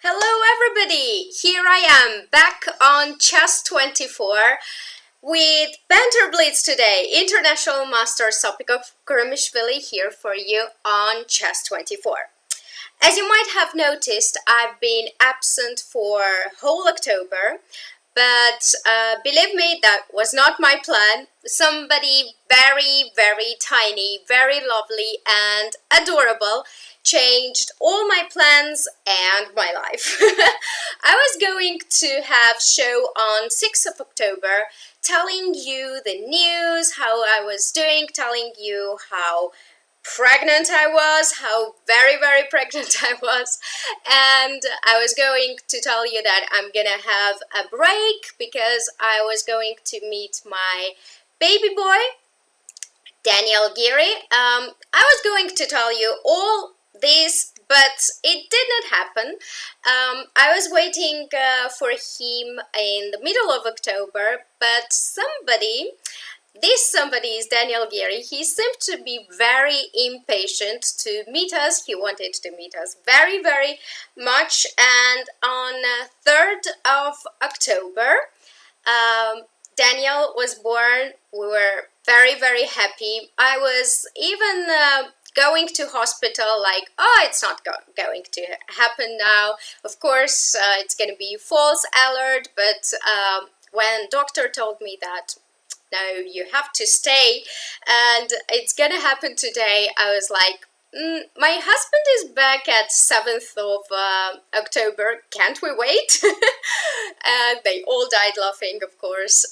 Hello everybody! Here I am back on Chess 24 with Banter Blitz today. International Master Sopiko Guramishvili here for you on Chess 24. As you might have noticed, I've been absent for whole October, but believe me, that was not my plan. Somebody very tiny, very lovely and adorable changed all my plans and my life. I was going to have show on 6th of October telling you the news, how I was doing, telling you how pregnant I was, how very pregnant I was, and I was going to tell you that I'm gonna have a break because I was going to meet my baby boy, Daniel Geary. I was going to tell you all this, but it did not happen. I was waiting for him in the middle of October, but this somebody is Daniel Geary. He seemed to be very impatient to meet us. He wanted to meet us very much, and on 3rd of October, Daniel was born. We were very happy. I was even going to hospital like, oh, it's not going to happen now. Of course, it's going to be false alert, but when doctor told me that, no, you have to stay and it's going to happen today, I was like, my husband is back at 7th of October, can't we wait? And they all died laughing, of course.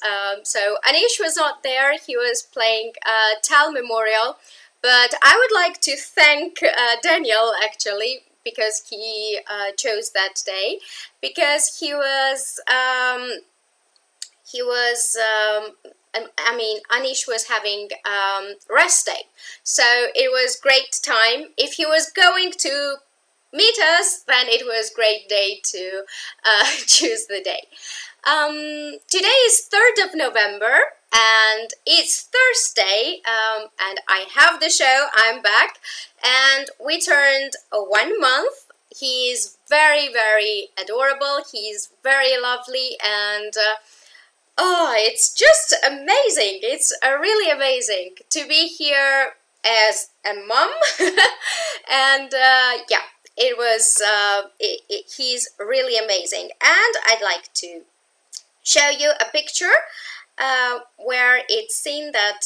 So Anish was not there, he was playing Tal Memorial, but I would like to thank Daniel actually, because he chose that day, because Anish was having rest day, so it was great time. If he was going to meet us, then it was great day to choose the day. Today is 3rd of November and it's Thursday, and I have the show, I'm back, and we turned 1 month. He's very adorable, he's very lovely, and oh, it's just amazing. It's really amazing to be here as a mom. And yeah, it was, he's really amazing. And I'd like to show you a picture where it's seen that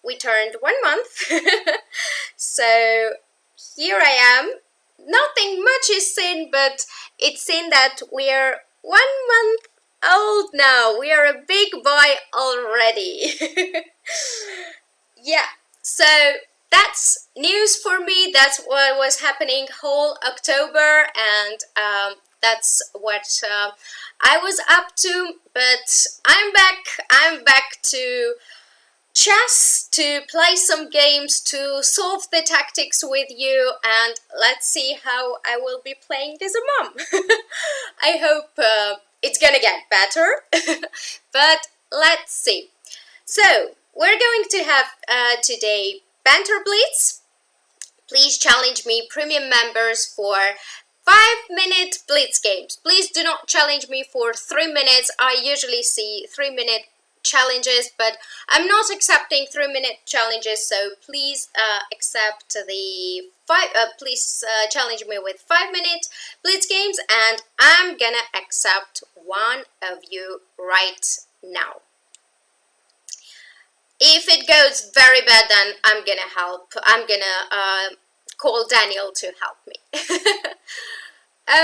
we turned 1 month. So here I am. Nothing much is seen, but it's seen that we're 1 month old now. We are a big boy already. Yeah, so that's news for me. That's what was happening whole October, and that's what I was up to. But I'm back to chess, to play some games, to solve the tactics with you, and let's see how I will be playing as a mom. I hope it's gonna get better, but let's see. So, we're going to have today Banter Blitz. Please challenge me, premium members, for 5-minute Blitz games. Please do not challenge me for 3 minutes. I usually see 3-minute challenges, but I'm not accepting 3-minute challenges, so please accept the please challenge me with 5-minute Blitz games, and I'm gonna accept one of you right now. If it goes very bad, then I'm gonna call Daniel to help me.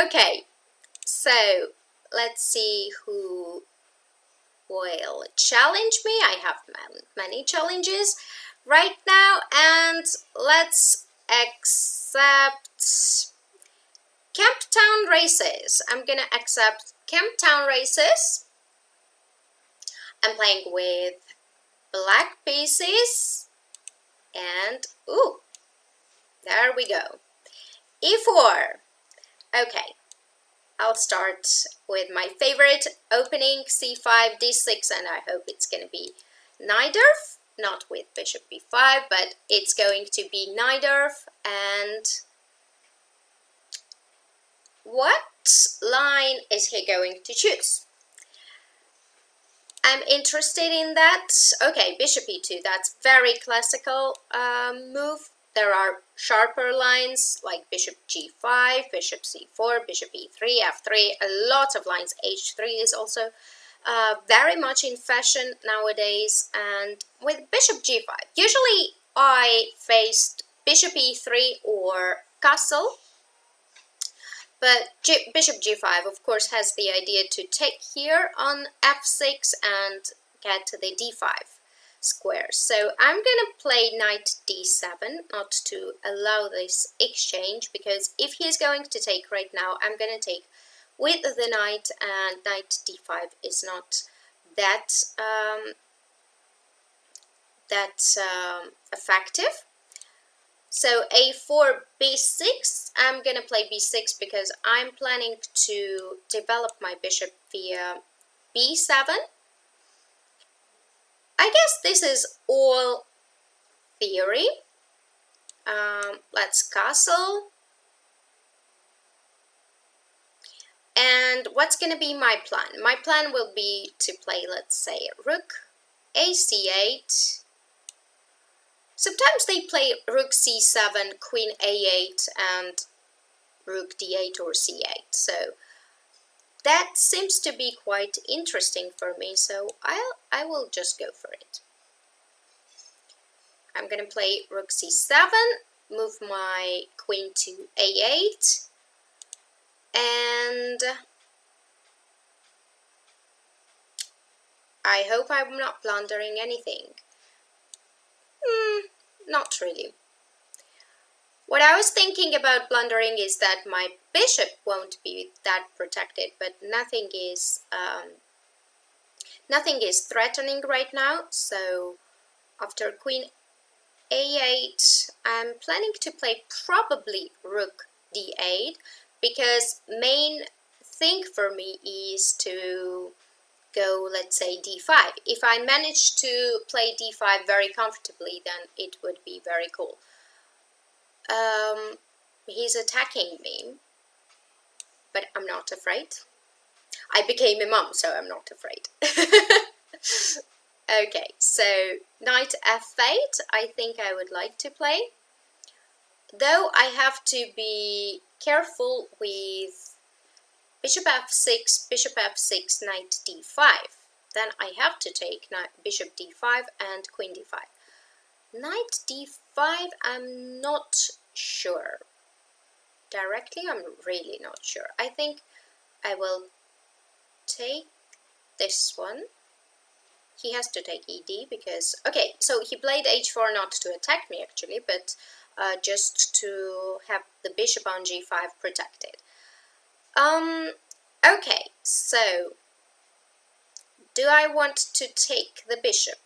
Okay, so let's see who will challenge me. I have many challenges right now, and let's accept Camptown Races. I'm gonna accept Camptown Races. I'm playing with black pieces, and ooh, there we go. E4. Okay, I'll start with my favorite opening, c5, d6, and I hope it's going to be neither, not with bishop b5, but it's going to be neither, and what line is he going to choose? I'm interested in that. Okay, bishop e2, that's very classical move. There are sharper lines like bishop g5, bishop c4, bishop e3, f3, a lot of lines. h3 is also very much in fashion nowadays. And with bishop g5, usually I faced bishop e3 or castle. But bishop g5, of course, has the idea to take here on f6 and get to the d5 square. So I'm going to play knight d7, not to allow this exchange, because if he's going to take right now, I'm going to take with the knight, and knight d5 is not that effective. So a4, b6, I'm gonna play b6 because I'm planning to develop my bishop via b7. I guess this is all theory. Let's castle. And what's gonna be my plan? My plan will be to play, let's say, rook ac8. Sometimes they play rook c7, queen a8, and rook d8 or c8. So that seems to be quite interesting for me. So I will just go for it. I'm gonna play rook c7, move my queen to a8, and I hope I'm not blundering anything. Not really. What I was thinking about blundering is that my bishop won't be that protected, but nothing is threatening right now. So after queen a8, I'm planning to play probably rook d8, because main thing for me is to go, let's say, d5. If I manage to play d5 very comfortably, then it would be very cool. He's attacking me, but I'm not afraid. I became a mom, so I'm not afraid. Okay, so knight f8, I think I would like to play. Though I have to be careful with bishop f6, knight d5. Then I have to take bishop d5 and queen d5. Knight d5, I'm not sure. Directly, I'm really not sure. I think I will take this one. He has to take ed because... Okay, so he played h4 not to attack me actually, but just to have the bishop on g5 protected. Okay, so do I want to take the bishop?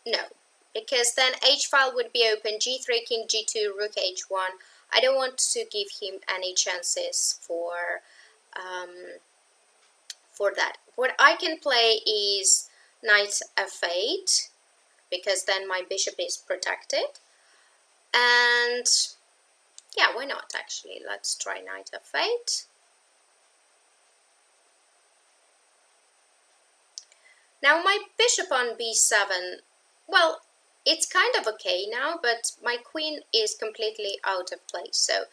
No, because then h-file would be open, g3, king g2, rook h1. I don't want to give him any chances for that. What I can play is knight f8, because then my bishop is protected. And yeah, why not actually? Let's try knight f8. Now my bishop on b7, well, it's kind of okay now, but my queen is completely out of place. So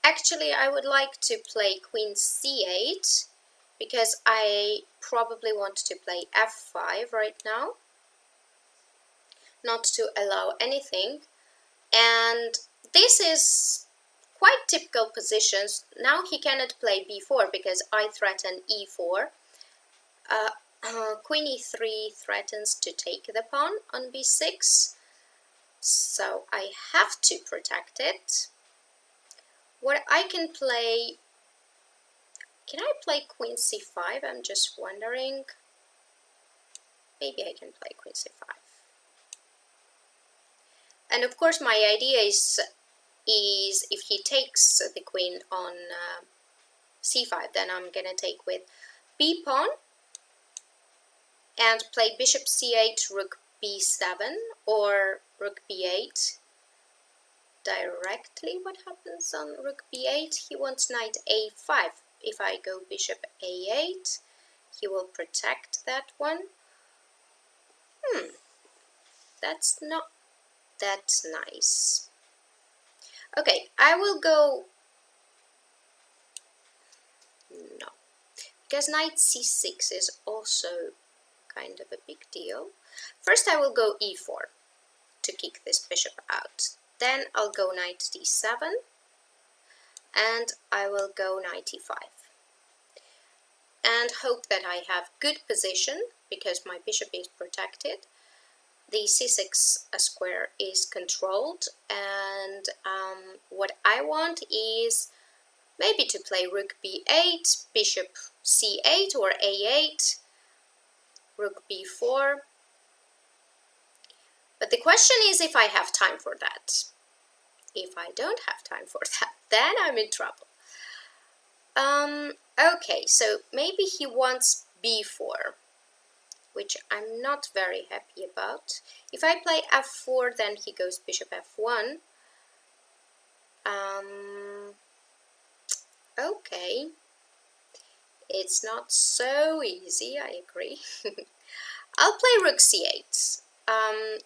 actually I would like to play queen c8, because I probably want to play f5 right now, not to allow anything. And this is quite typical positions. Now he cannot play b4 because I threaten e4. Queen e3 threatens to take the pawn on b6, so I have to protect it. What I can play... Can I play queen c5? I'm just wondering. Maybe I can play queen c5. And of course my idea is if he takes the queen on c5, then I'm gonna take with b pawn and play bishop c8, rook b7, or rook b8. Directly what happens on rook b8? He wants knight a5. if I go bishop a8, he will protect that one. That's not that nice. Okay, I will go... No, because knight c6 is also kind of a big deal. First I will go e4 to kick this bishop out. Then I'll go knight d7, and I will go knight e5. And hope that I have good position, because my bishop is protected. The c6 square is controlled, and what I want is maybe to play rook b8, bishop c8 or a8, rook b4. But the question is if I have time for that. If I don't have time for that, then I'm in trouble. Okay, so maybe he wants b4, which I'm not very happy about. If I play f4, then he goes bishop f1. Okay, it's not so easy, I agree. I'll play rook c8,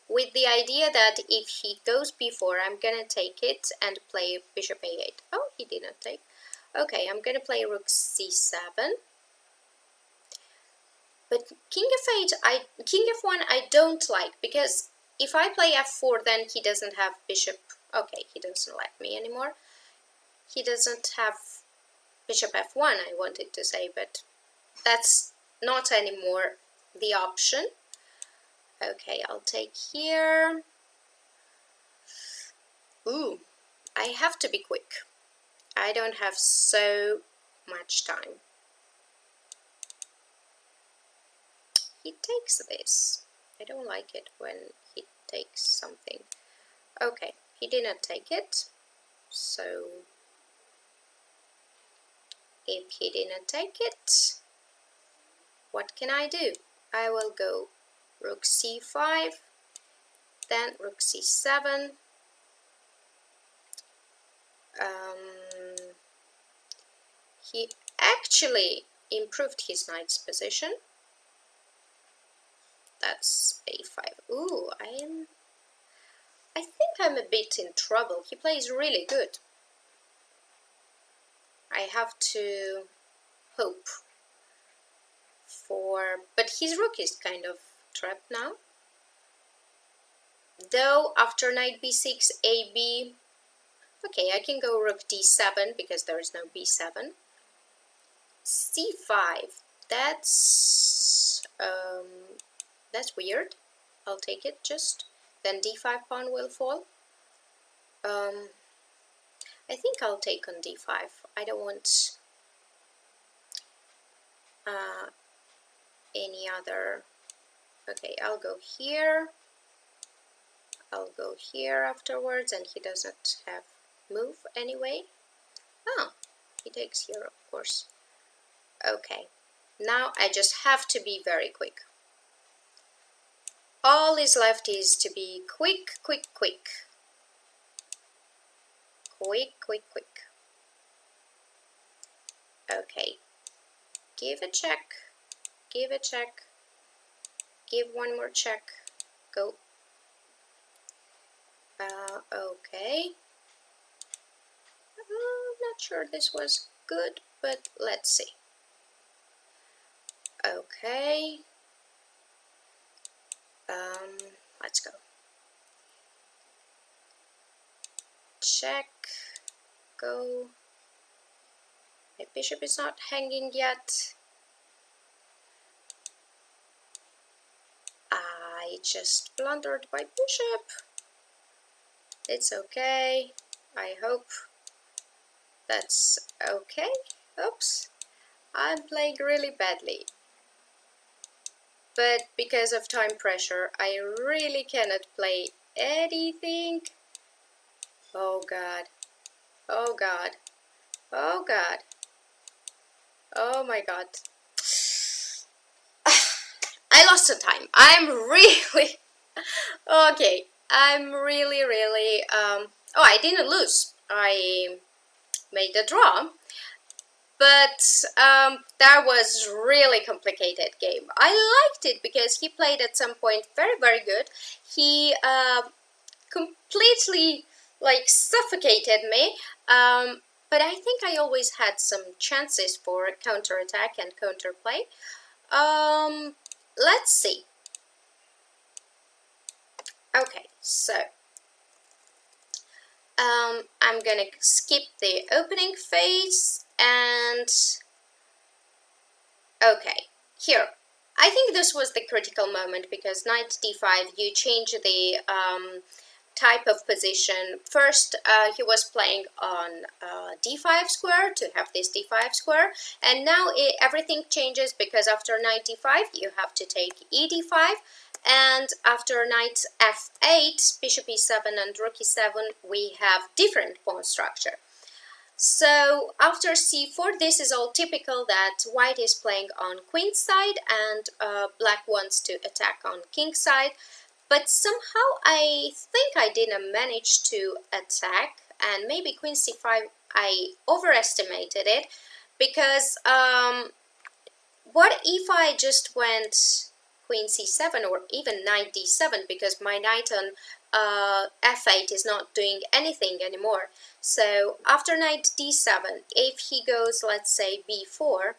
with the idea that if he goes b4, I'm gonna take it and play bishop a8. Oh, he didn't take. Okay, I'm gonna play rook c7. But king f1 I don't like, because if I play f4, then he doesn't have bishop. Okay, he doesn't like me anymore. He doesn't have bishop f1, I wanted to say, but that's not anymore the option. Okay, I'll take here. Ooh, I have to be quick. I don't have so much time. He takes this. I don't like it when he takes something. Okay, he didn't take it. So if he didn't take it, what can I do? I will go rook c5, then rook c7. He actually improved his knight's position. That's a5. Ooh, I think I'm a bit in trouble. He plays really good. I have to hope for... But his rook is kind of trapped now. Though after knight b6, ab... Okay, I can go rook d7 because there is no b7. c5. That's weird. I'll take it just. Then d5 pawn will fall. I think I'll take on d5. I don't want any other. Okay, I'll go here. I'll go here afterwards, and he doesn't have move anyway. Oh, he takes here, of course. Okay, now I just have to be very quick. All is left is to be quick, quick, quick. Quick, quick, quick. Okay, give a check, give a check, give one more check, go. Okay. I'm not sure this was good, but let's see. Okay. Let's go. Check. Go. My bishop is not hanging yet. I just blundered my bishop. It's okay. I hope that's okay. Oops. I'm playing really badly. But because of time pressure, I really cannot play anything. Oh God. Oh God. Oh God. Oh my God. I lost some time. I'm really... Okay. I'm really... Oh, I didn't lose. I made a draw. but that was really complicated game. I liked it because he played at some point very, very good. He completely like suffocated me, but I think I always had some chances for counterattack and counterplay. Let's see. Okay, so I'm gonna skip the opening phase and okay, here. I think this was the critical moment because knight d5, you change the type of position. First, he was playing on d5 square to have this d5 square, and now everything changes because after knight d5, you have to take e d5, and after knight f8, bishop e7 and rook e7, we have different pawn structure. So after c4, this is all typical that white is playing on queen side and black wants to attack on king side. But somehow I think I didn't manage to attack, and maybe queen c5 I overestimated it, because what if I just went queen c7 or even knight d7, because my knight on f8 is not doing anything anymore. So after knight d7, if he goes, let's say, b4,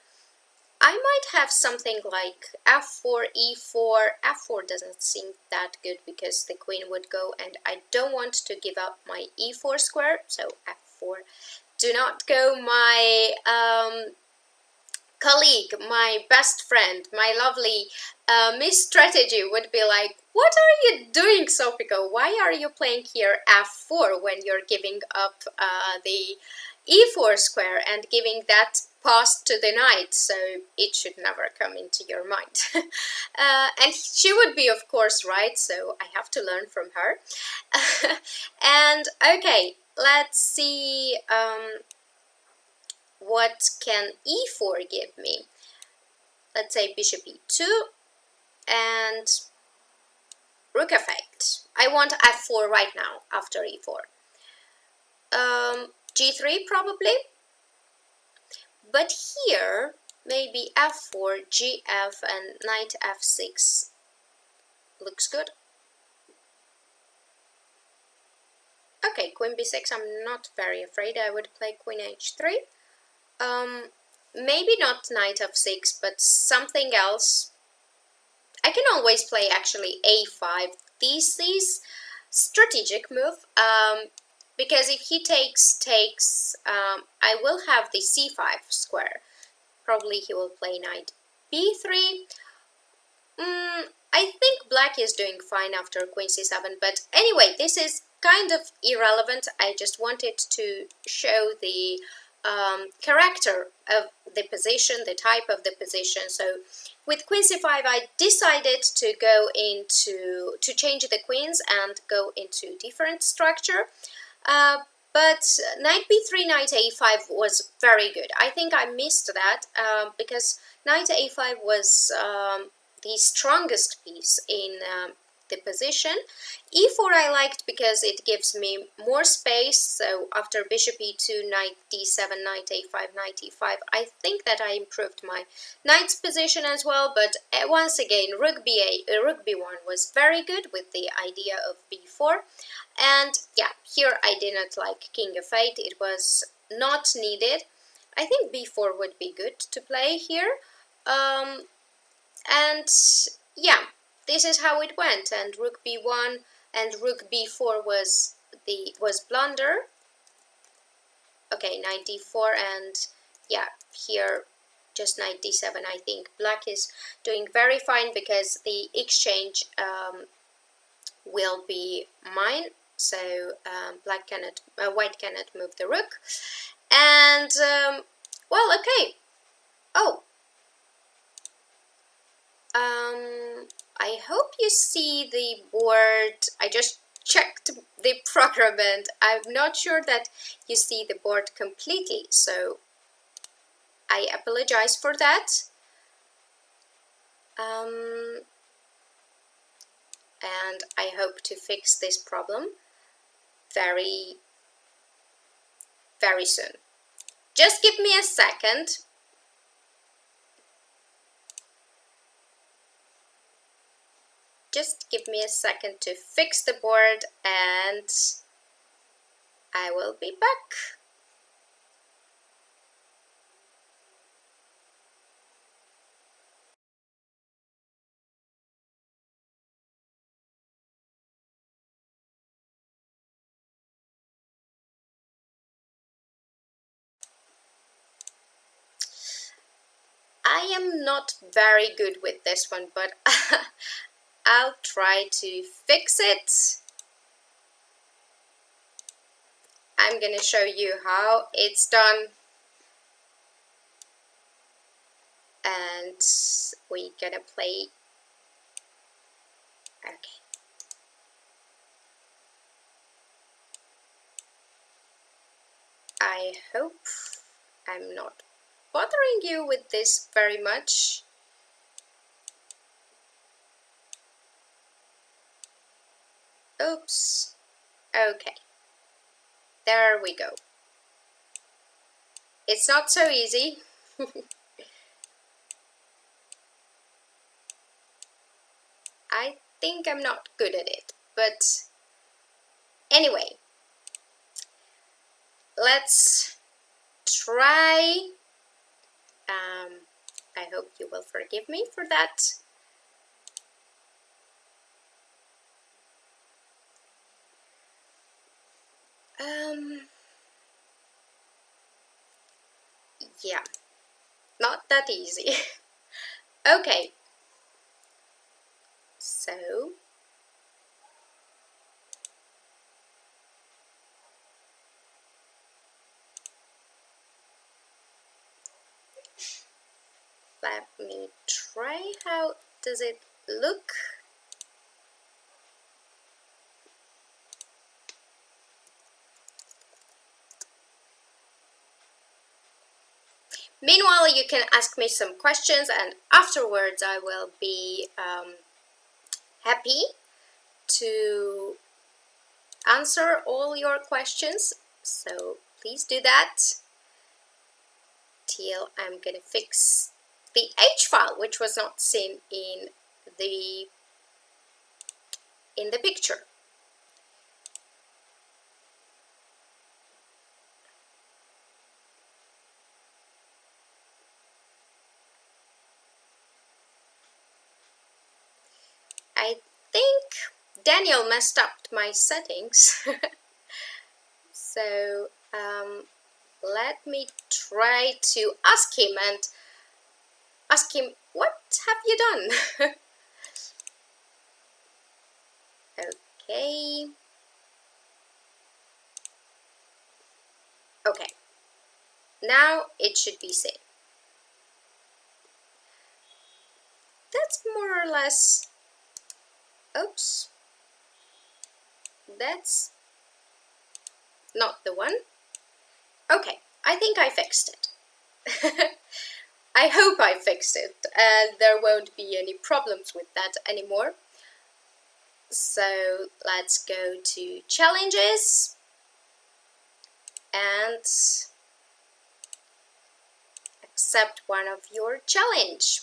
I might have something like f4, e4. f4 doesn't seem that good because the queen would go, and I don't want to give up my e4 square, so f4. Do not go. My colleague, my best friend, my lovely Miss Strategy would be like, what are you doing, Sopiko? Why are you playing here f4 when you're giving up the e4 square and giving that pass to the knight? So it should never come into your mind. And she would be, of course, right, so I have to learn from her. And okay, let's see what can e4 give me. Let's say bishop e2 and rook f8. I want f4 right now after e4. G3 probably, but here maybe f4, gf and knight f6 looks good. Okay, queen b6, I'm not very afraid. I would play queen h3. Maybe not knight f6, but something else. I can always play actually a5. This is strategic move, because if he takes, I will have the c5 square. Probably he will play knight b3. I think black is doing fine after queen c7, but anyway, this is kind of irrelevant. I just wanted to show the character of the position, the type of the position. So with queen c5, I decided to go to change the queens and go into different structure. But knight b3, knight a5 was very good. I think I missed that because knight a5 was the strongest piece in the position. e4 I liked because it gives me more space. So after bishop e2, knight d7, knight a5, knight e5, I think that I improved my knight's position as well. But once again, rook b1 was very good with the idea of b4. And yeah, here I didn't like king f8. It was not needed. I think b4 would be good to play here. And yeah, this is how it went. And rook b1 and rook b4 was blunder. Okay, knight d4, and yeah, here just knight d7. I think black is doing very fine because the exchange will be mine. So white cannot move the rook. And well, okay. Oh. I hope you see the board. I just checked the program and I'm not sure that you see the board completely, so I apologize for that. And I hope to fix this problem very, very soon. Just give me a second. Just give me a second to fix the board and I will be back. I am not very good with this one, but I'll try to fix it. I'm gonna show you how it's done. And we're gonna play. Okay. I hope I'm not bothering you with this very much. Oops. Okay. There we go. It's not so easy. I think I'm not good at it, but anyway, let's try. I hope you will forgive me for that. Yeah, not that easy. Okay, so let me try. How does it look? Meanwhile, you can ask me some questions, and afterwards I will be happy to answer all your questions. So please do that till I'm gonna fix the H file, which was not seen in the picture. I think Daniel messed up my settings. So let me try to ask him what have you done? Okay. Okay. Now it should be seen. That's more or less. Oops. That's not the one. Okay, I think I fixed it. I hope I fixed it and there won't be any problems with that anymore. So let's go to challenges and accept one of your challenge.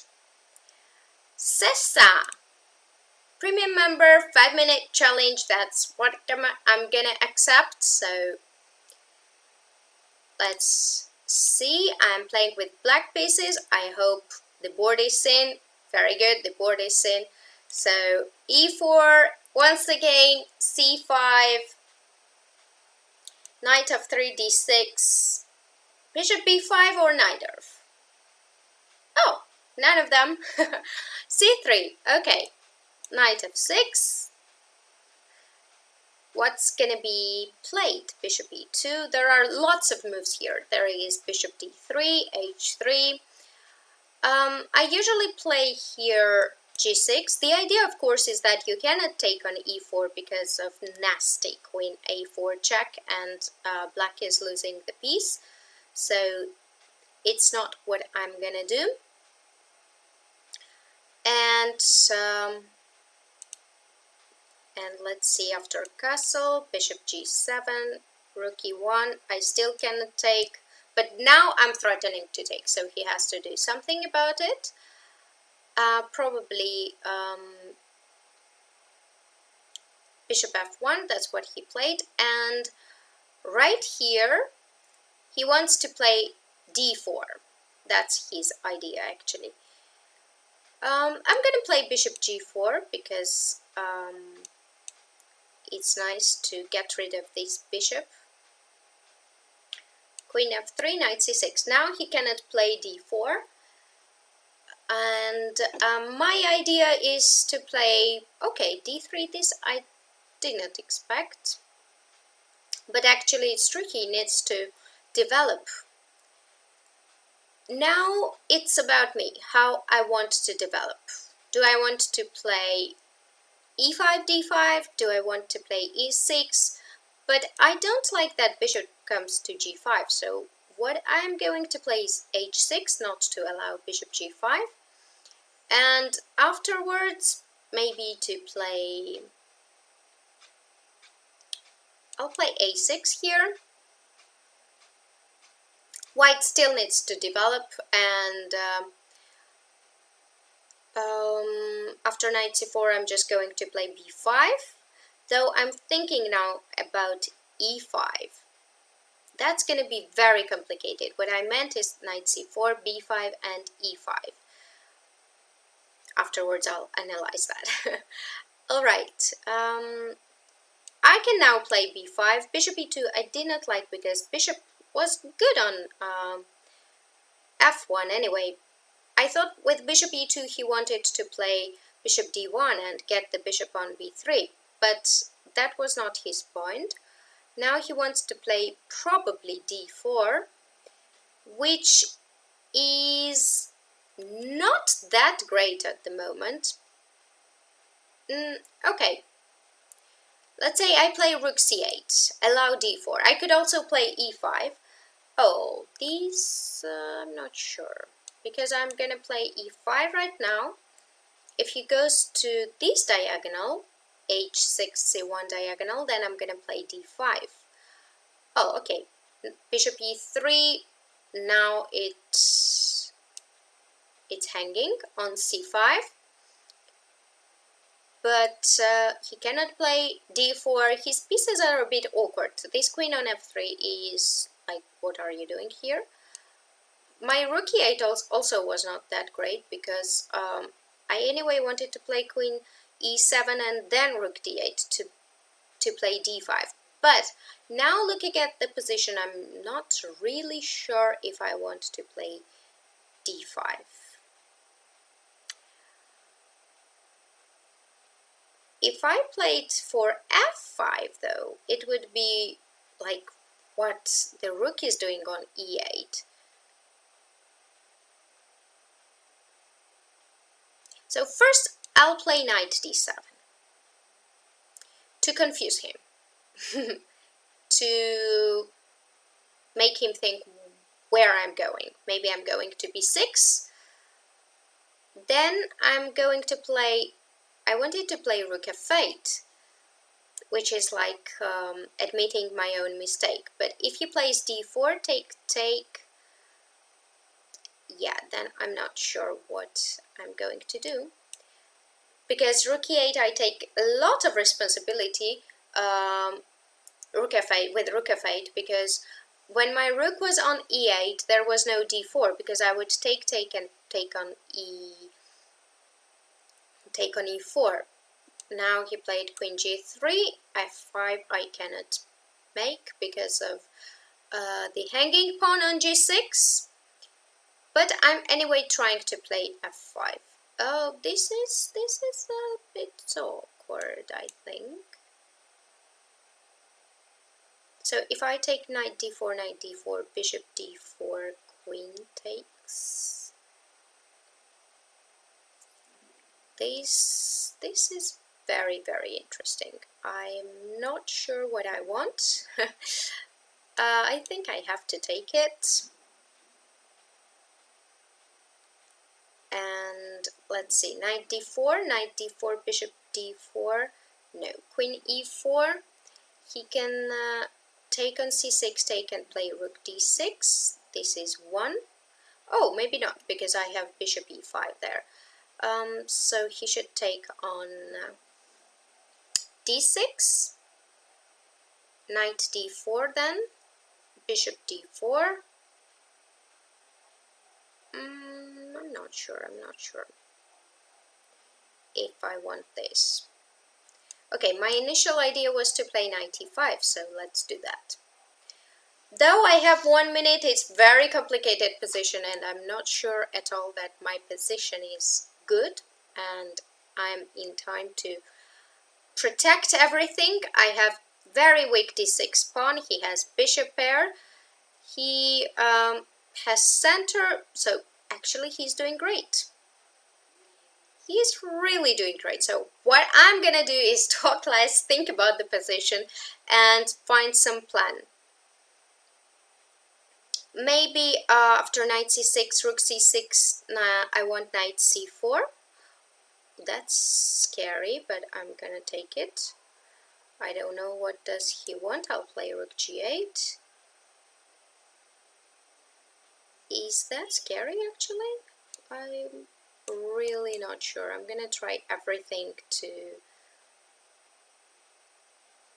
Sessa, premium member, 5-minute challenge. That's what I'm gonna accept. So let's see. I'm playing with black pieces. I hope the board is in. Very good, the board is in. So e4, once again, c5, knight of 3, d6, bishop b5 or neither. Oh, none of them. c3, okay, knight of 6. What's gonna be played? Bishop e2. There are lots of moves here. There is bishop d3, h3. I usually play here g6. The idea, of course, is that you cannot take on e4 because of nasty queen a4 check, and black is losing the piece. So it's not what I'm gonna do. And let's see, after castle, bishop g7, rook e1. I still cannot take. But now I'm threatening to take, so he has to do something about it. Probably bishop f1, that's what he played. And right here, he wants to play d4. That's his idea, actually. I'm gonna play bishop g4 because it's nice to get rid of this bishop. Queen f3, knight c6. Now he cannot play d4. And my idea is to play, okay, d3. This I did not expect. But actually it's true, he needs to develop. Now it's about me, how I want to develop. Do I want to play e5, d5? Do I want to play e6? But I don't like that bishop comes to g5, so what I'm going to play is h6, not to allow bishop g5. And afterwards, maybe to play... I'll play a6 here. White still needs to develop, and after knight c4 I'm just going to play b5, though I'm thinking now about e5. That's going to be very complicated. What I meant is knight c4, b5 and e5. Afterwards I'll analyze that. Alright, I can now play b5. Bishop e2 I did not like because bishop was good on f1 anyway. I thought with bishop e2 he wanted to play bishop d1 and get the bishop on b3, but that was not his point. Now he wants to play probably d4, which is not that great at the moment. Okay, let's say I play rook c8, allow d4. I could also play e5. Oh, these, I'm not sure, because I'm gonna play e5 right now. If he goes to this diagonal, h6, c1 diagonal, then I'm gonna play d5. Oh, okay, bishop e3, now it's hanging on c5. But he cannot play d4. His pieces are a bit awkward. This queen on f3 is like, what are you doing here? My rook e8 also was not that great because I anyway wanted to play queen e7 and then rook d8 to play d5. But now looking at the position, I'm not really sure if I want to play d5. If I played for f5 though, it would be like what the rook is doing on e8. So first I'll play knight d7 to confuse him, to make him think where I'm going. Maybe I'm going to b6. Then I'm going to play, I wanted to play rook f8, which is like admitting my own mistake. But if he plays d4, take, yeah, then I'm not sure what I'm going to do. Because rook e8, I take a lot of responsibility rook f8 with rook f8, because when my rook was on e8, there was no d4, because I would take and take on e4. Now he played queen g3, f5 I cannot make because of the hanging pawn on g6, but I'm anyway trying to play f5. Oh, this is a bit awkward, I think. So if I take knight d4, bishop d4, queen takes. This is very, very interesting. I'm not sure what I want. I think I have to take it. And let's see, knight d4, bishop d4, no, queen e4. He can take on c6, take and play rook d6. This is 1. Oh, maybe not, because I have bishop e5 there. So he should take on d6, knight d4 then, bishop d4. I'm not sure if I want this. Okay, my initial idea was to play knight e5, so let's do that. Though I have 1 minute, it's very complicated position, and I'm not sure at all that my position is good, and I'm in time to protect everything. I have very weak d6 pawn. He has bishop pair. He has center, so actually he's doing great. He's really doing great. So what I'm gonna do is talk less, think about the position, and find some plan. Maybe after knight c6, rook c6, I want knight c4. That's scary, but I'm gonna take it. I don't know what does he want. I'll play rook g8. Is that scary actually? I'm really not sure. I'm gonna try everything to...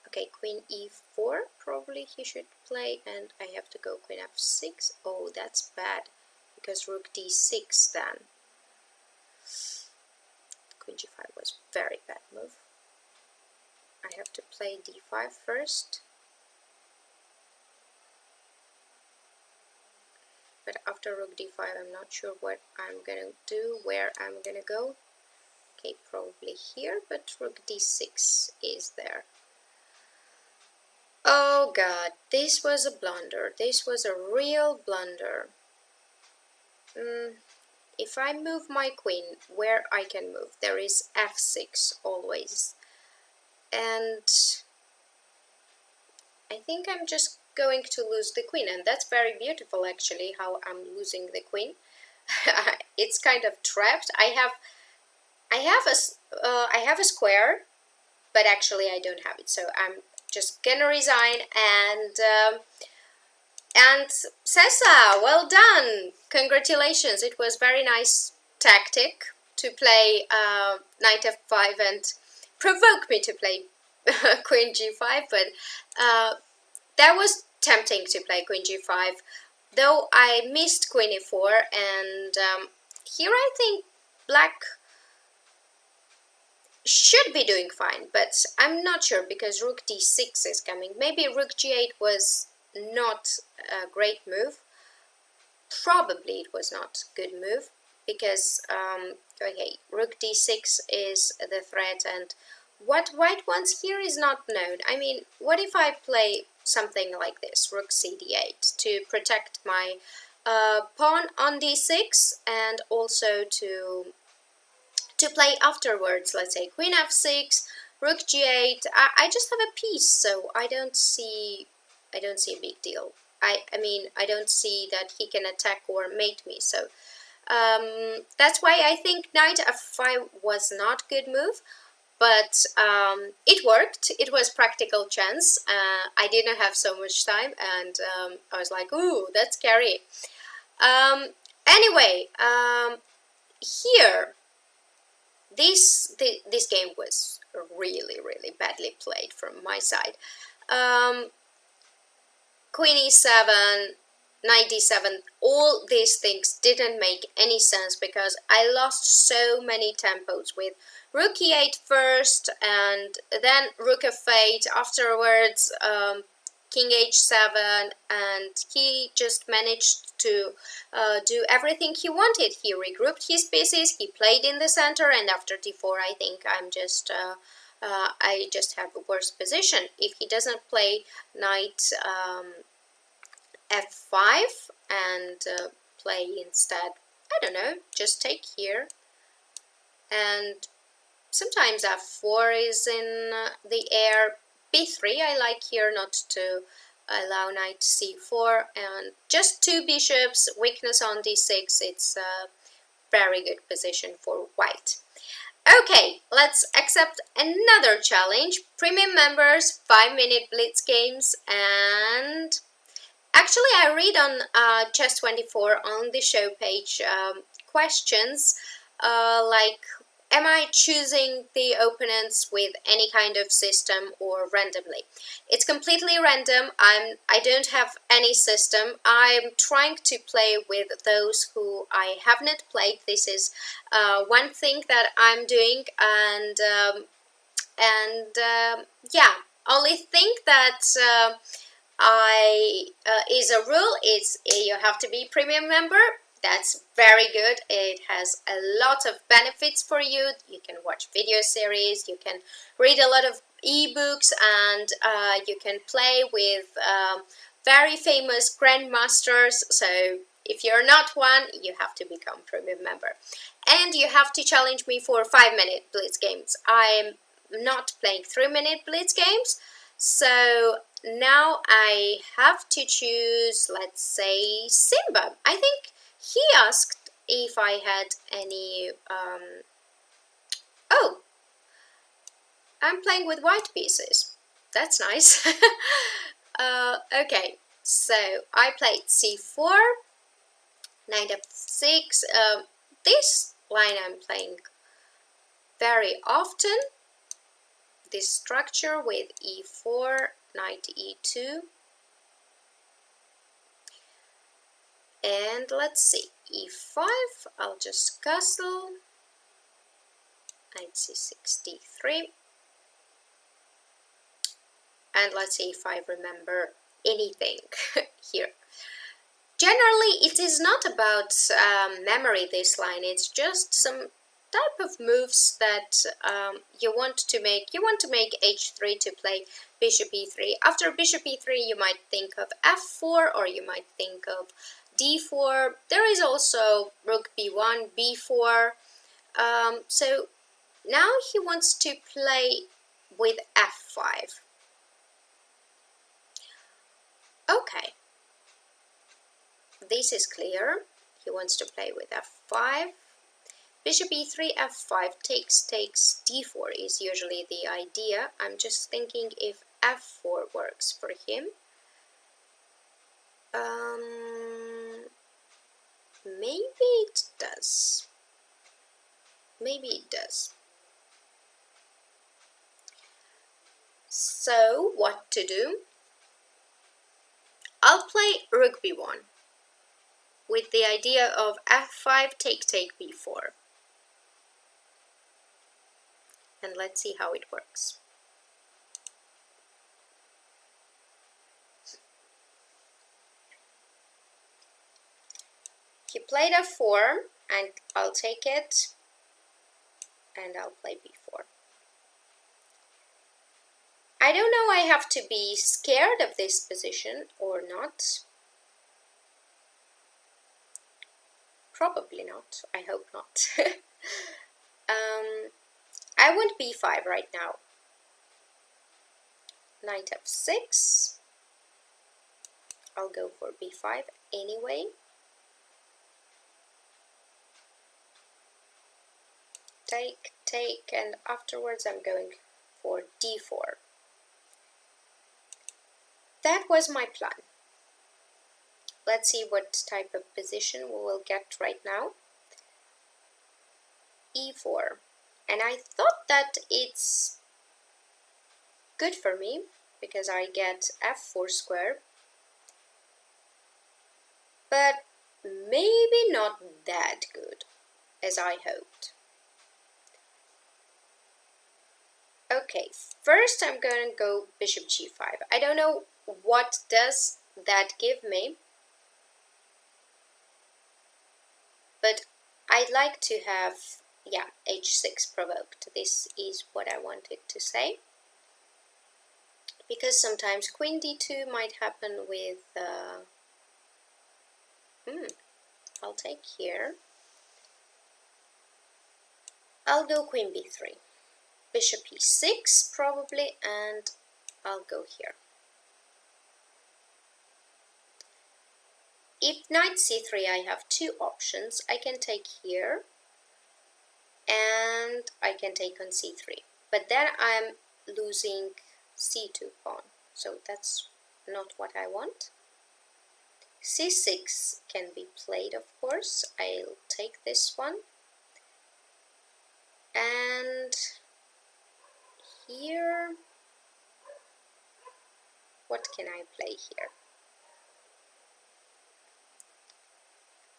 Okay, queen e4 probably he should play, and I have to go queen f6. Oh, that's bad, because rook d6 then. Queen g5 was very bad move. I have to play d5 first. But after rook d5, I'm not sure what I'm gonna do, where I'm gonna go. Okay, probably here, but rook d6 is there. Oh god, this was a blunder. This was a real blunder. If I move my queen, where I can move? There is f6 always. And I think I'm just going to lose the queen, and that's very beautiful actually, how I'm losing the queen. It's kind of trapped. I have a square, but actually I don't have it, so I'm just gonna resign. And Sessa, well done, congratulations. It was very nice tactic to play knight f5 and provoke me to play queen g5, but that was tempting to play queen g5, though I missed queen e4, and here I think black should be doing fine, but I'm not sure because rook d6 is coming. Maybe rook g8 was not a great move. Probably it was not a good move because, okay, rook d6 is the threat, and what white wants here is not known. I mean, what if I play something like this, rook cd8, to protect my pawn on d6, and also to play afterwards, let's say queen f6, rook g8. I just have a piece, so I don't see a big deal. I mean, I don't see that he can attack or mate me, so that's why I think knight f5 was not a good move, but it worked. It was practical chance. I didn't have so much time, and I was like, ooh, that's scary. Anyway, here, this game was really badly played from my side. Queen e7, knight d7, all these things didn't make any sense because I lost so many tempos with rook e8 first, and then rook f8 afterwards, king h7, and he just managed to do everything he wanted. He regrouped his pieces, he played in the center, and after d4 I think I just have a worse position. If he doesn't play knight f5 and play instead, I don't know, just take here, and sometimes f4 is in the air. b3 I like here, not to allow knight c4, and just 2 bishops, weakness on d6. It's a very good position for white. Okay, let's accept another challenge. Premium members, 5-minute blitz games, and actually Actually, I read on Chess24 on the show page questions like, am I choosing the opponents with any kind of system or randomly? It's completely random. I don't have any system. I'm trying to play with those who I have not played. This is one thing that I'm doing, and yeah, only thing that I is a rule is you have to be premium member. That's very good. It has a lot of benefits for you. You can watch video series, you can read a lot of ebooks, and you can play with very famous grandmasters. So if you're not one, you have to become premium member. And you have to challenge me for 5-minute blitz games. I'm not playing 3-minute blitz games. So now I have to choose, let's say, Simba. I think he asked if I had any... Oh, I'm playing with white pieces. That's nice. Okay, so I played c4, knight f6. This line I'm playing very often. This structure with e4, knight e2. And let's see, e5, I'll just castle, knight c6, d3. And let's see if I remember anything here. Generally, it is not about memory, this line. It's just some type of moves that you want to make. You want to make h3 to play bishop e3. After bishop e3, you might think of f4, or you might think of d4. There is also rook b1, b4. So now he wants to play with f5. Okay, this is clear. He wants to play with f5. Bishop e3, f5, takes, d4 is usually the idea. I'm just thinking if f4 works for him. Maybe it does. Maybe it does. So, what to do? I'll play rook b1 with the idea of f5, take, b4. And let's see how it works. He played f4, and I'll take it, and I'll play b4. I don't know, I have to be scared of this position or not. Probably not. I hope not. I want b5 right now. Knight f6. I'll go for b5 anyway. Take, and afterwards I'm going for d4. That was my plan. Let's see what type of position we will get right now. e4. And I thought that it's good for me because I get f4 square. But maybe not that good as I hoped. Okay, first I'm going to go bishop g5. I don't know what does that give me, but I'd like to have, yeah, h6 provoked. This is what I wanted to say. Because sometimes queen d2 might happen with, I'll take here. I'll go queen b3. Bishop e6 probably, and I'll go here. If knight c3, I have two options. I can take here, and I can take on c3. But then I'm losing c2 pawn, so that's not what I want. c6 can be played, of course. I'll take this one. And here, what can I play here?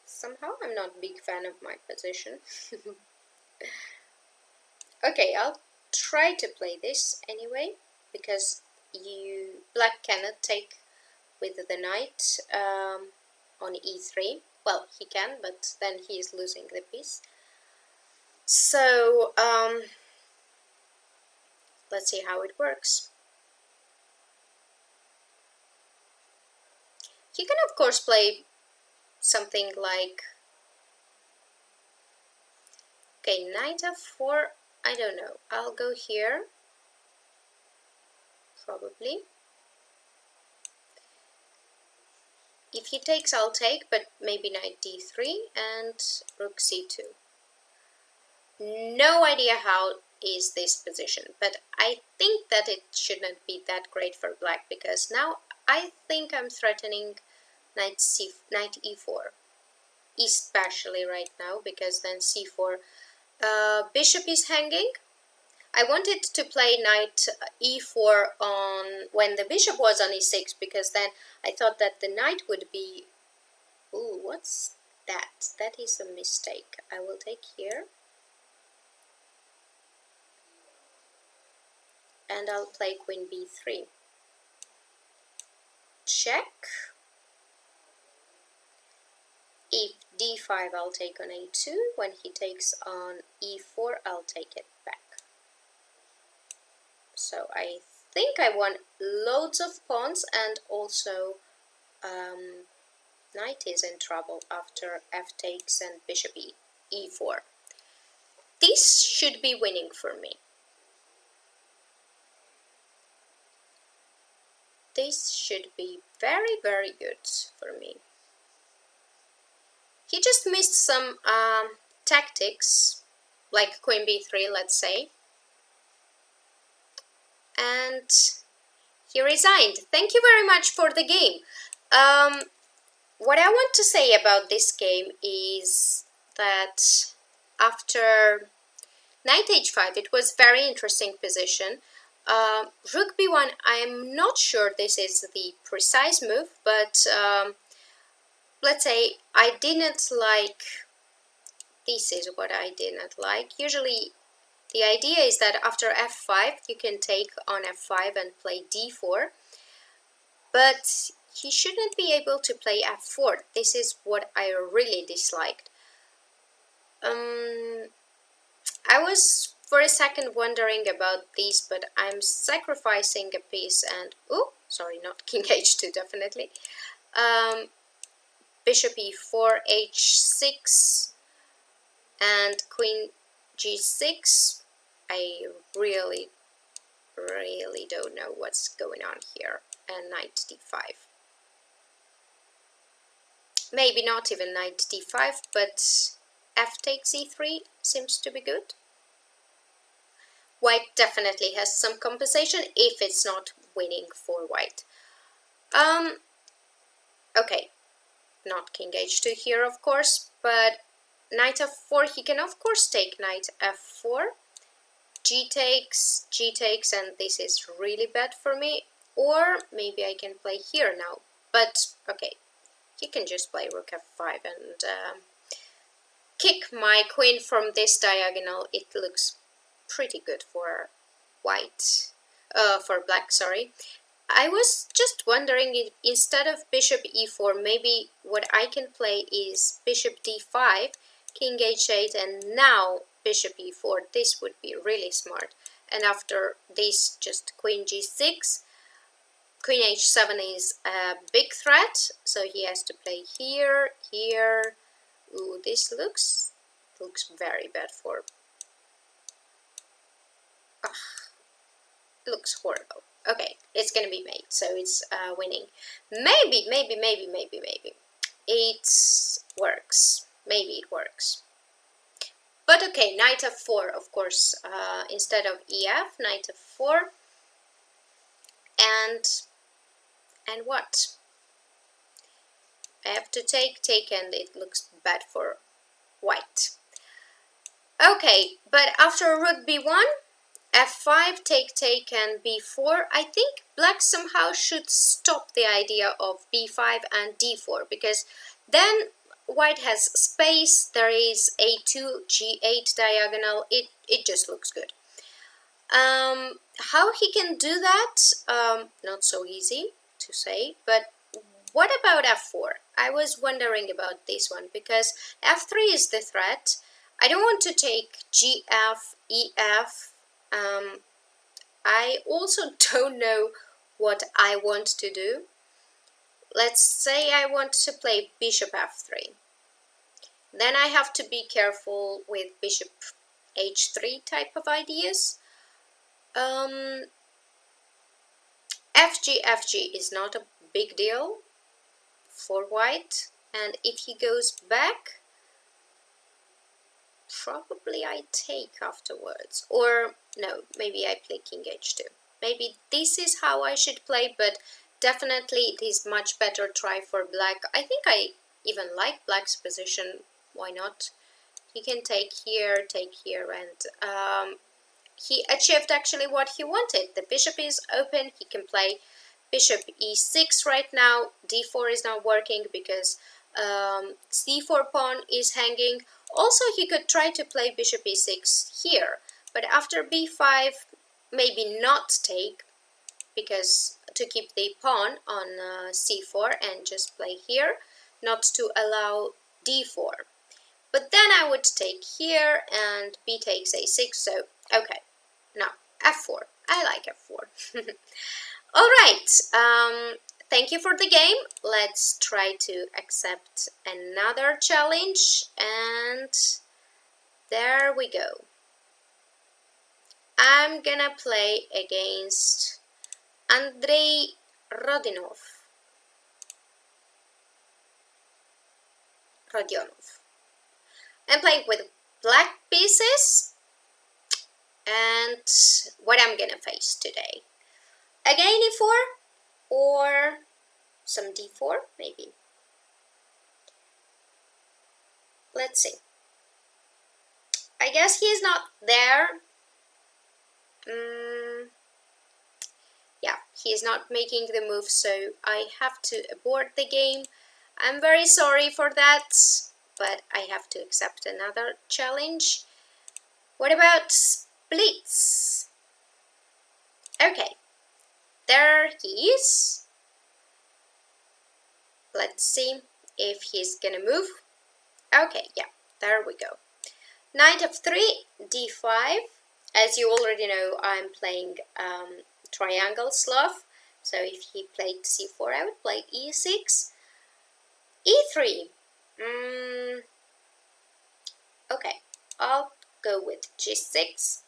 Somehow I'm not a big fan of my position. Okay, I'll try to play this anyway, because black cannot take with the knight on e3. Well, he can, but then he is losing the piece. So let's see how it works. You can of course play something like, okay, knight f4, I don't know, I'll go here, probably. If he takes, I'll take, but maybe knight d3 and rook c2. No idea how is this position, but I think that it should not be that great for black, because now I think I'm threatening knight e4, especially right now, because then c4, bishop is hanging. I wanted to play knight e4 on when the bishop was on e6, because then I thought that the knight would be, ooh, what's that? That is a mistake. I will take here. And I'll play queen b3. Check. If d5, I'll take on a2. When he takes on e4, I'll take it back. So I think I won loads of pawns, and also knight is in trouble after f takes and bishop e4. This should be winning for me. This should be very, very good for me. He just missed some tactics, like queen b3, let's say. And he resigned. Thank you very much for the game. What I want to say about this game is that after knight h5, it was very interesting position. Rook b1, I'm not sure this is the precise move, but let's say I didn't like, this is what I didn't like. Usually the idea is that after f5 you can take on f5 and play d4, but he shouldn't be able to play f4. This is what I really disliked. I was for a second wondering about this, but I'm sacrificing a piece and, oh, sorry, not king h2, definitely. Bishop e4, h6, and queen g6. I really don't know what's going on here. And knight d5. Maybe not even knight d5, but f takes e3 seems to be good. White definitely has some compensation if it's not winning for white. Okay, not king h2 here, of course, but knight f4, he can of course take knight f4, g takes, and this is really bad for me. Or maybe I can play here now, but okay, he can just play rook f5 and kick my queen from this diagonal. It looks pretty good for white, for black, sorry. I was just wondering if instead of bishop e4, maybe what I can play is bishop d5, king h8, and now bishop e4. This would be really smart. And after this, just queen g6. Queen h7 is a big threat, so he has to play here, here. Ooh, this looks very bad for... looks horrible. Okay, it's gonna be mate, so it's winning. Maybe. It works. Maybe it works. But okay, knight f4, of course, instead of ef, knight f4. And what? I have to take, and it looks bad for white. Okay, but after rook b1, f5, take, and b4, I think black somehow should stop the idea of b5 and d4, because then white has space, there is a2, g8 diagonal, it just looks good. How he can do that? Not so easy to say, but what about f4? I was wondering about this one, because f3 is the threat. I don't want to take gf, ef. I also don't know what I want to do. Let's say I want to play bishop f3. Then I have to be careful with bishop h3 type of ideas. FG is not a big deal for white, and if he goes back, probably I take afterwards, or no, maybe I play king h2. Maybe this is how I should play, but definitely it is much better try for black. I think I even like black's position. Why not? He can take here, and he achieved actually what he wanted. The bishop is open. He can play bishop e6 right now. d4 is not working because c4 pawn is hanging. Also, he could try to play bishop e6 here, but after b5, maybe not take, because to keep the pawn on c4 and just play here, not to allow d4. But then I would take here and b takes a6, so okay. Now f4. I like f4. All right. Thank you for the game. Let's try to accept another challenge, and there we go. I'm gonna play against Andrei Rodionov. I'm playing with black pieces, and what I'm gonna face today. Again e4 or some d4 maybe. Let's see. I guess he is not there. Yeah, he is not making the move, so I have to abort the game. I'm very sorry for that, but I have to accept another challenge. What about splits? Okay, there he is. Let's see if he's gonna move. Okay, yeah, there we go. Knight f3, d5. As you already know, I'm playing triangle Slav. So if he played c4, I would play e6. e3. Okay, I'll go with g6.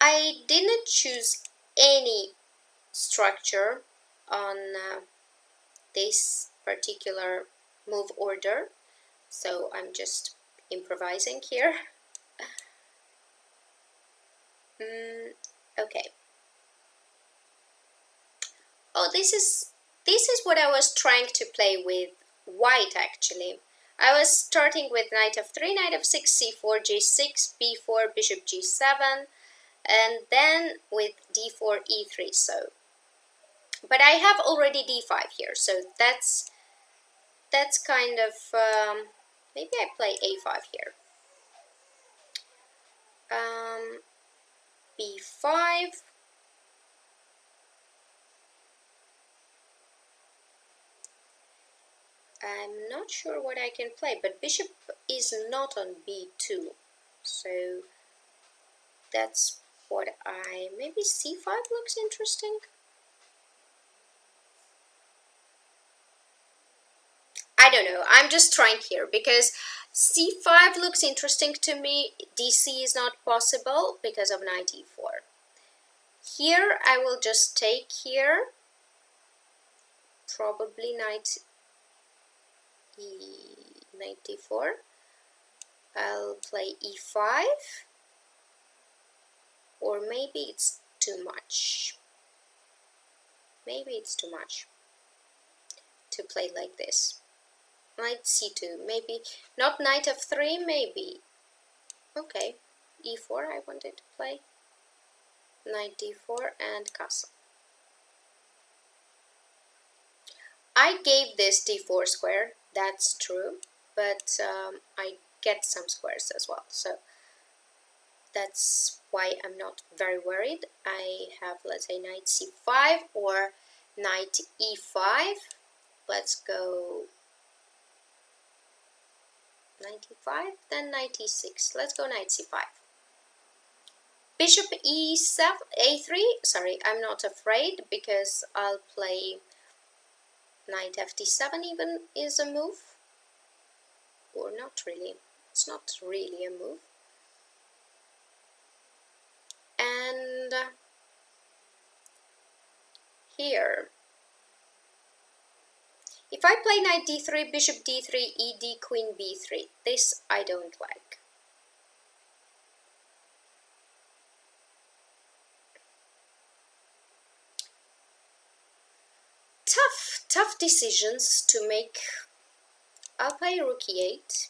I didn't choose any structure on this particular move order, so I'm just improvising here. Okay. Oh, this is what I was trying to play with white actually. I was starting with knight f3, knight f6, c4, g6, b4, bishop g7, and then with d4, e3. So, but I have already d5 here, so that's kind of maybe I play a5 here. b5. I'm not sure what I can play, but bishop is not on b2, so that's what maybe c5 looks interesting. I don't know, I'm just trying here because c5 looks interesting to me. dc is not possible because of knight e4. Here I will just take here, probably knight e4. I'll play e5, or maybe it's too much. Maybe it's too much to play like this. Knight c2, maybe not knight f3, maybe. Okay, e4 I wanted to play. Knight d4 and castle. I gave this d4 square, that's true, but I get some squares as well, so that's why I'm not very worried. I have, let's say, knight c5 or knight e5. Let's go knight e5, then knight e6. Let's go knight c5. Bishop e7, a3. Sorry, I'm not afraid because I'll play knight fd7 even is a move. Or not really. It's not really a move. And here, if I play knight d3, bishop d3, ed, queen b3, this I don't like. Tough decisions to make. I'll play rook e8.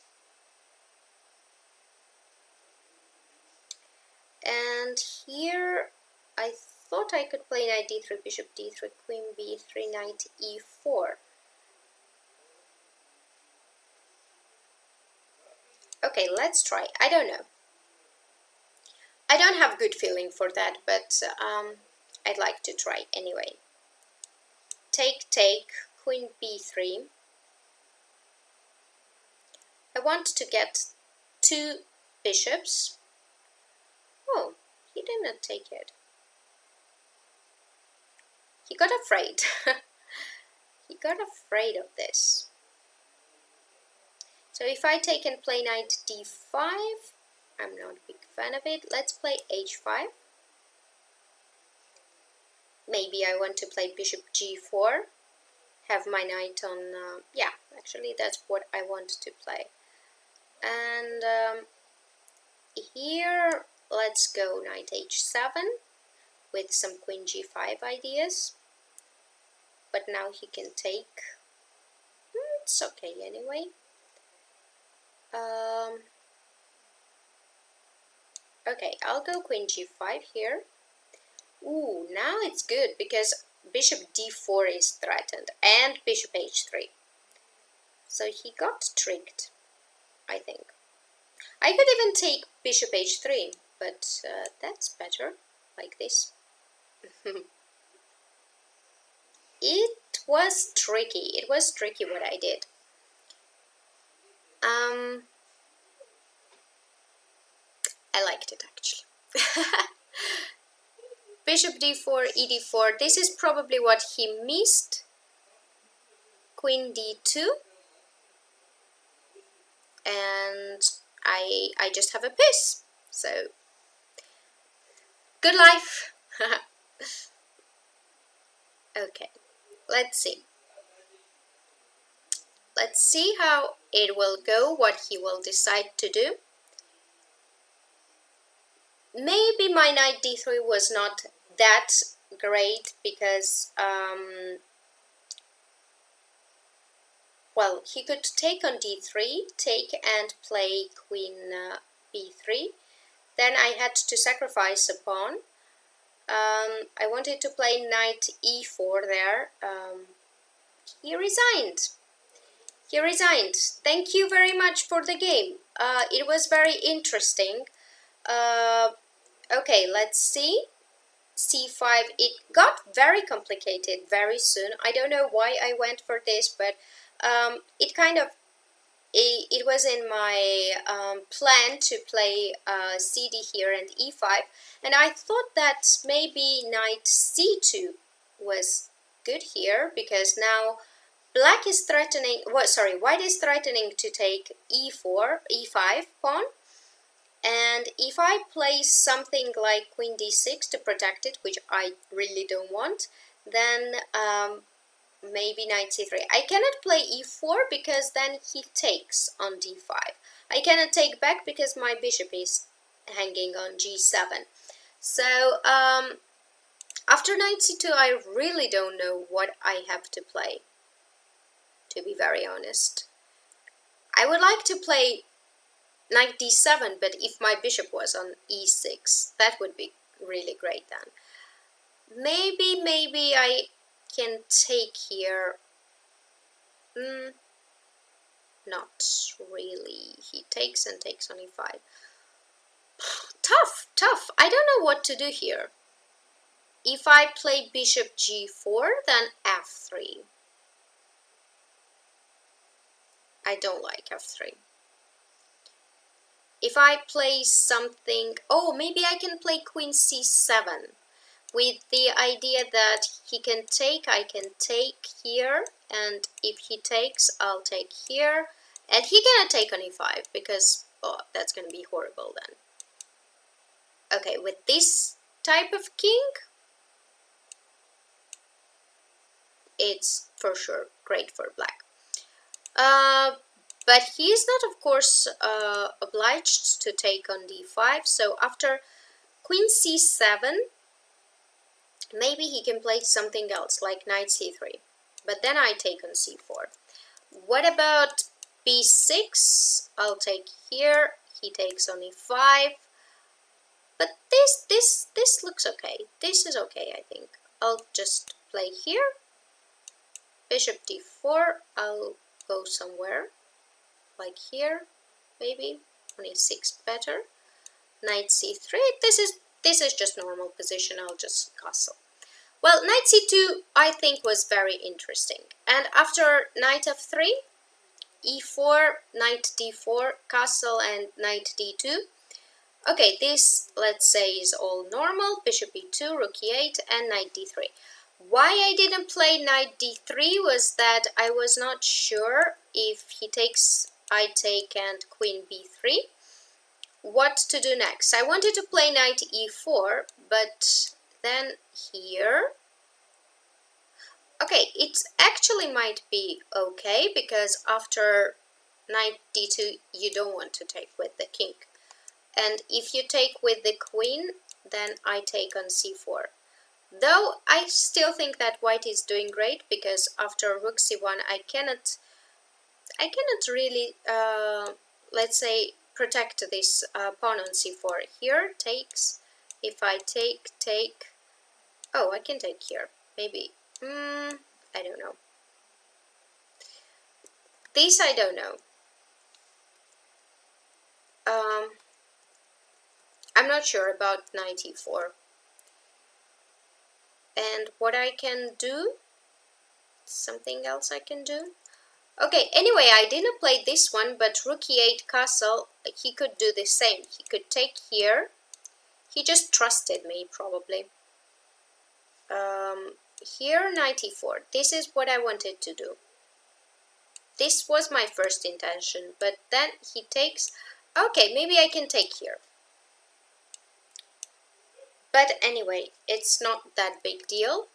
And here I thought I could play knight d3, bishop d3, queen b3, knight e4. Okay, let's try. I don't know. I don't have good feeling for that, but I'd like to try anyway. Take, queen b3. I want to get two bishops. Oh, he did not take it. He got afraid. He got afraid of this. So if I take and play knight d5, I'm not a big fan of it. Let's play h5. Maybe I want to play bishop g4. Have my knight on, yeah, actually that's what I want to play. And here, let's go knight h7 with some queen g5 ideas. But now he can take. It's okay anyway. Okay, I'll go queen g5 here. Ooh, now it's good because bishop d4 is threatened and bishop h3. So he got tricked, I think. I could even take bishop h3, but that's better, like this. It was tricky. It was tricky what I did. I liked it actually. Bishop d4, ed4. This is probably what he missed. Queen d2. And I just have a piece. So, good life. Okay, let's see. Let's see how it will go, what he will decide to do. Maybe my knight d3 was not that great because, well, he could take on d3, take and play queen b3. Then I had to sacrifice a pawn. I wanted to play knight e4 there. He resigned. He resigned. Thank you very much for the game. It was very interesting. Okay, let's see. c5. It got very complicated very soon. I don't know why I went for this, but it kind of it was in my plan to play cd here and e5, and I thought that maybe knight c2 was good here because now black is threatening. Well, sorry, white is threatening to take e4, e5 pawn. And if I play something like queen d6 to protect it, which I really don't want, then maybe knight c3. I cannot play e4 because then he takes on d5. I cannot take back because my bishop is hanging on g7. So after knight c2, I really don't know what I have to play. to be very honest. I would like to play knight d7, but if my bishop was on e6, that would be really great then. Maybe I can take here. Not really. He takes and takes on e5. Tough. I don't know what to do here. If I play bishop g4, then f3. I don't like f3. If I play something... Oh, maybe I can play queen c7. With the idea that he can take, I can take here. And if he takes, I'll take here. And he cannot take on e5 because, oh, that's going to be horrible then. Okay, with this type of king, it's for sure great for black. But he is not, of course, obliged to take on d5. So after queen c7, maybe he can play something else, like knight c3. But then I take on c4. What about b6? I'll take here. He takes on e5. But this looks okay. This is okay, I think. I'll just play here. Bishop d4. I'll go somewhere, like here, maybe. On e6 better. Knight c3. This is just normal position. I'll just castle. Well, knight c2 I think was very interesting. And after knight f3, e4, knight d4, castle, and knight d2. Okay, this, let's say, is all normal. Bishop e2, rook e8, and knight d3. Why I didn't play knight d3 was that I was not sure if he takes, I take, and queen b3. What to do next? I wanted to play knight e4, but then here... Okay, it actually might be okay, because after knight d2, you don't want to take with the king. And if you take with the queen, then I take on c4. Though I still think that white is doing great, because after rook c1 I cannot really, let's say, protect this pawn on c4. Here takes. If I take. Oh, I can take here. Maybe. I don't know. This I don't know. I'm not sure about knight e4. And what I can do, something else I can do. Okay, anyway, I didn't play this one, but rook e8 castle, he could do the same. He could take here. He just trusted me, probably. Here, knight e4. This is what I wanted to do. This was my first intention, but then he takes. Okay, maybe I can take here. But anyway, it's not that big deal.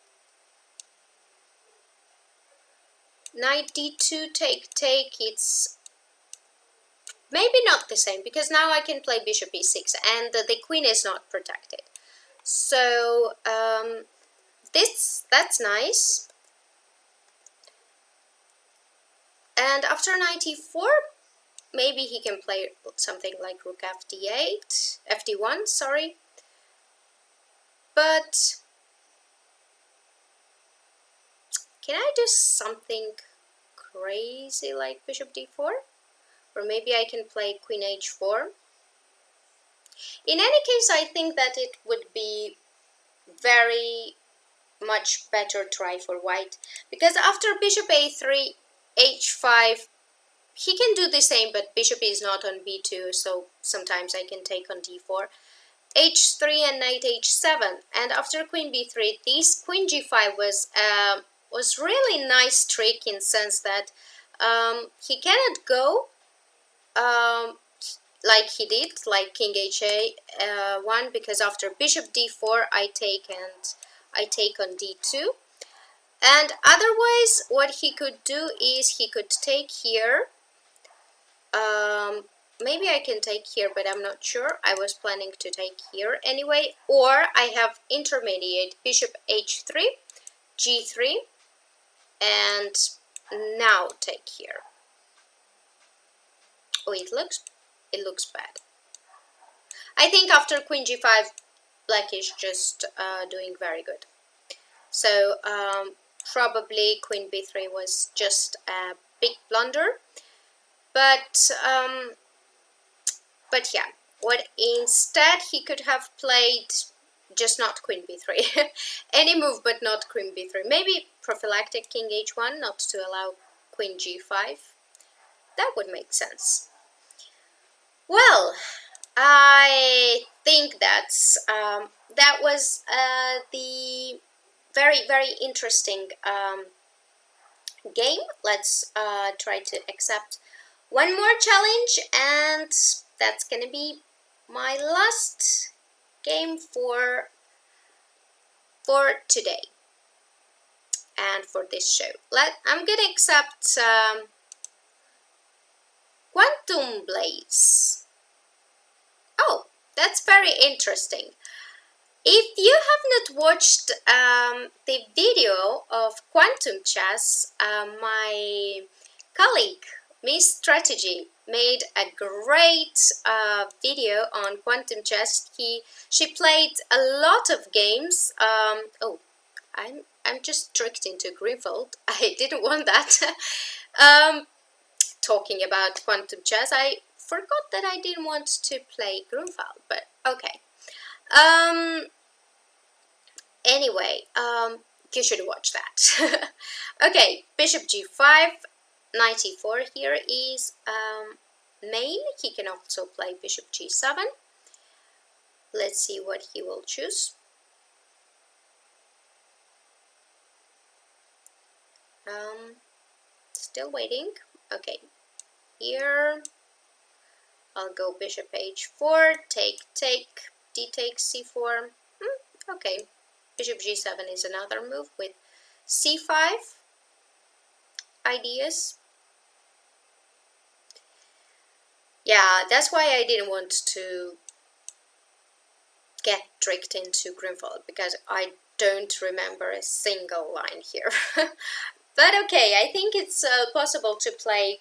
Knight d2, take, it's maybe not the same, because now I can play bishop e6 and the queen is not protected. So that's nice. And after knight e4, maybe he can play something like rook fd8, fd1, sorry. But can I do something crazy like bishop d4? Or maybe I can play queen h4. In any case, I think that it would be very much better try for white, because after bishop a3, h5, he can do the same, but bishop is not on b2, so sometimes I can take on d4. h3 and knight h7, and after queen b3, this queen g5 was really nice trick, in sense that he cannot go like he did, like king ha1, because after bishop d4 I take on d2. And otherwise, what he could do is he could take here. Maybe I can take here, but I'm not sure. I was planning to take here anyway. Or I have intermediate bishop h3, g3, and now take here. Oh, it looks bad. I think after queen g5, black is just doing very good. So probably queen b3 was just a big blunder. But yeah, what instead he could have played just not queen b3. Any move but not queen b3. Maybe prophylactic king h1, not to allow queen g5. That would make sense. Well, I think that was the very interesting game. Let's try to accept one more challenge, and that's gonna be my last game for today and for this show. I'm gonna accept Quantum Blitz. Oh, that's very interesting. If you have not watched the video of Quantum Chess, my colleague Miss Strategy made a great video on Quantum Chess. She played a lot of games. Oh, I'm just tricked into Greenfield. I didn't want that. Talking about Quantum Chess, I forgot that I didn't want to play Greenfield, but okay. Anyway, you should watch that. Okay, bishop g5, knight e4 here is main. He can also play bishop g7. Let's see what he will choose. Still waiting. Okay, here I'll go bishop h4, take, d takes c4. Okay, bishop g7 is another move with c5 ideas. Yeah, that's why I didn't want to get tricked into Greenfield, because I don't remember a single line here. But okay, I think it's possible to play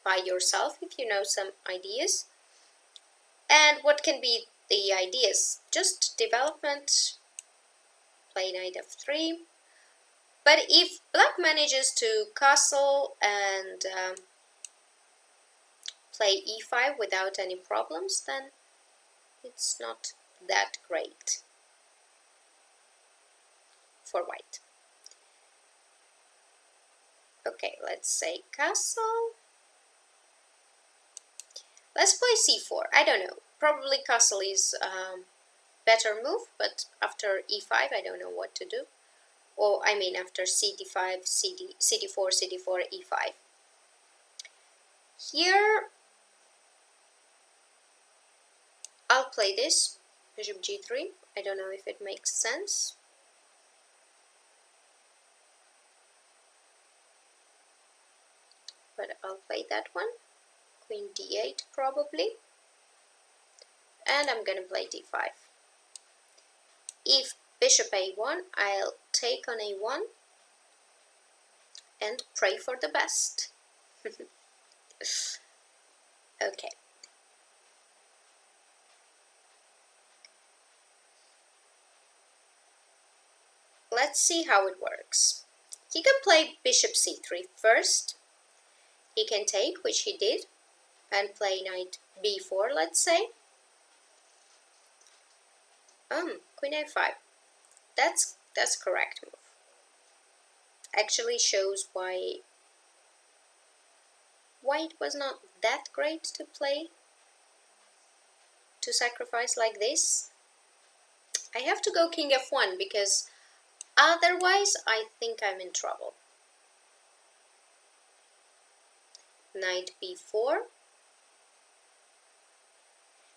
by yourself if you know some ideas. And what can be the ideas? Just development, play knight f3. But if black manages to castle and play e5 without any problems, then it's not that great for white. Okay, let's say castle. Let's play c4. I don't know. Probably castle is better move, but after e5 I don't know what to do. Or I mean after cd5, cd4, cd4, e5. Here I'll play this, bishop g3. I don't know if it makes sense. But I'll play that one. Queen d8 probably. And I'm gonna play d5. If bishop a1, I'll take on a1 and pray for the best. Okay. Let's see how it works. He can play bishop c3 first. He can take, which he did, and play knight b4, let's say. Queen a5. That's correct move. Actually shows why white was not that great to play, to sacrifice like this. I have to go king f1 because otherwise I think I'm in trouble. Knight b4.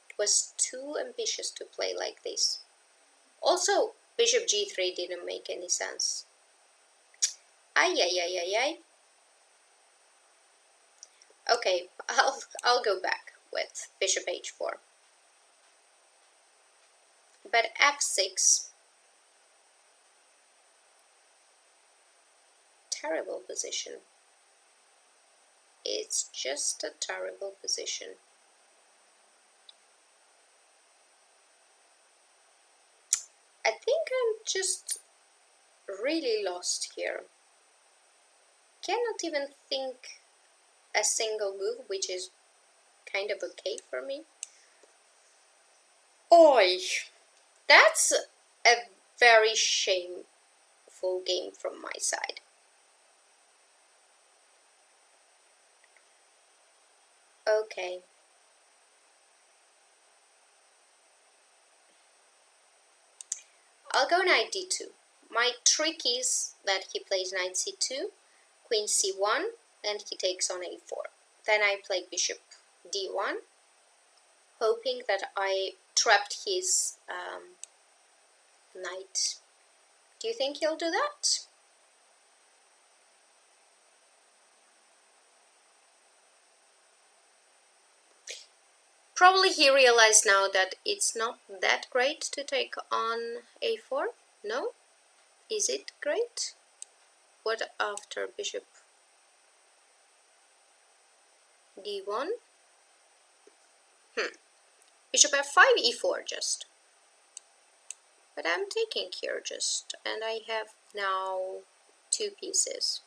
It was too ambitious to play like this. Also, bishop g3 didn't make any sense. Ay. Okay, I'll go back with bishop h4. But f6, terrible position. It's just a terrible position. I think I'm just really lost here. Cannot even think a single move, which is kind of okay for me. Oi! That's a very shameful game from my side. Okay. I'll go knight d2. My trick is that he plays knight c2, queen c1, and he takes on a4. Then I play bishop d1, hoping that I trapped his knight. Do you think he'll do that? Probably he realized now that it's not that great to take on a4. No? Is it great? What after bishop d1? Bishop f5, e4 just. But I'm taking here just, and I have now 2 pieces.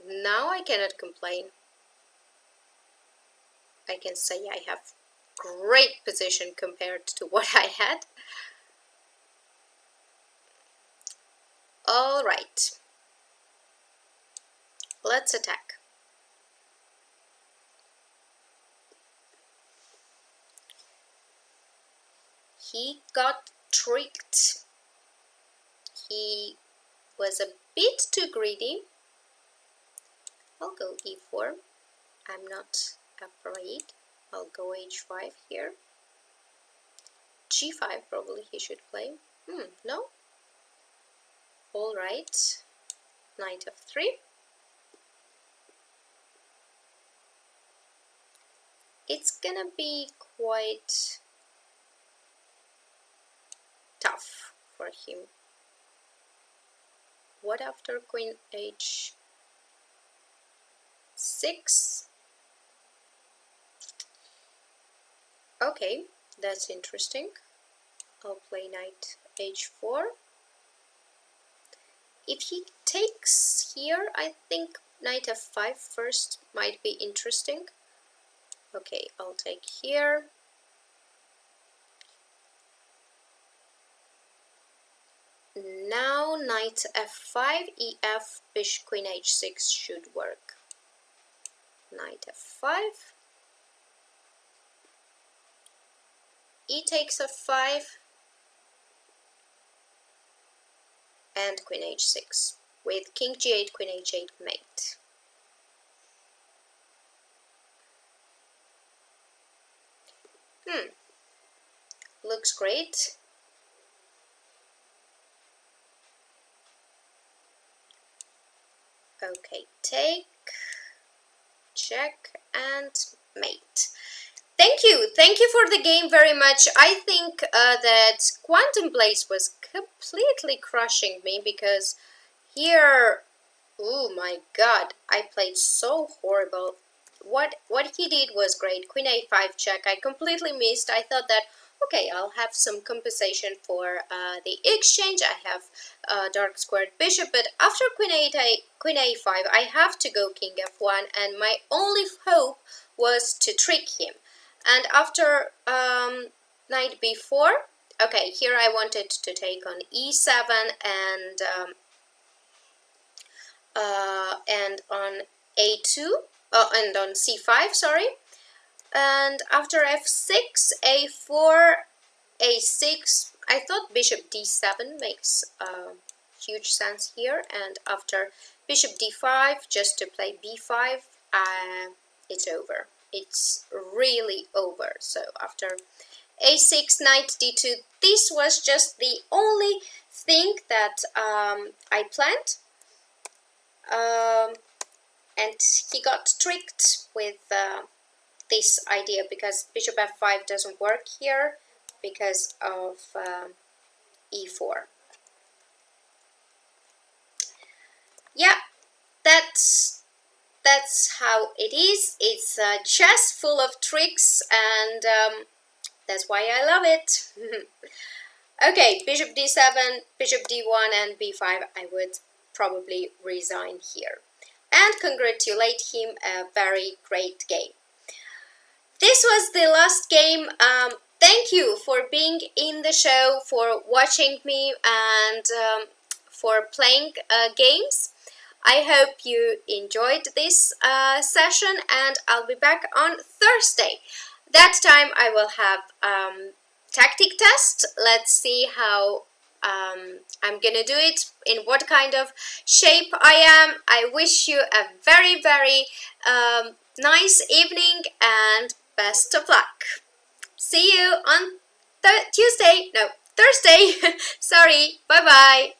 Now I cannot complain. I can say I have great position compared to what I had. All right, let's attack. He got tricked. He was a bit too greedy. I'll go e4. I'm not afraid. I'll go h5 here. g5 probably he should play. No. All right. Knight f3. It's gonna be quite tough for him. What after queen h6? Okay, that's interesting. I'll play knight h4. If he takes here, I think knight f5 first might be interesting. Okay, I'll take here. Now knight f5, ef, bishop, queen h6 should work. Knight f5. E takes f5. And queen h6 with king g8, queen h8 mate. Looks great. Okay, take, check, and mate. Thank you for the game very much. I think that Quantum Blaze was completely crushing me because here, oh my god, I played so horrible. What he did was great. Queen a5 check, I completely missed. I thought that, okay, I'll have some compensation for the exchange. I have dark squared bishop, but after queen a5, I have to go king f1, and my only hope was to trick him. And after knight b4, okay, here I wanted to take on e7 and on a2, and on c5, sorry. And after f6, a4, a6, I thought bishop d7 makes huge sense here. And after bishop d5, just to play b5, it's over. It's really over. So after a6, knight d2, this was just the only thing that I planned. And he got tricked with this idea because bishop f5 doesn't work here because of e4. Yeah, that's that's how it is. It's a chess full of tricks, and that's why I love it. Okay, bishop d7, bishop d1, and b5. I would probably resign here. And congratulate him, a very great game. This was the last game. Thank you for being in the show, for watching me, and for playing games. I hope you enjoyed this session, and I'll be back on Thursday. That time I will have tactic test. Let's see how I'm gonna do it, in what kind of shape I am. I wish you a very, very nice evening and best of luck. See you on Thursday. Sorry. Bye bye.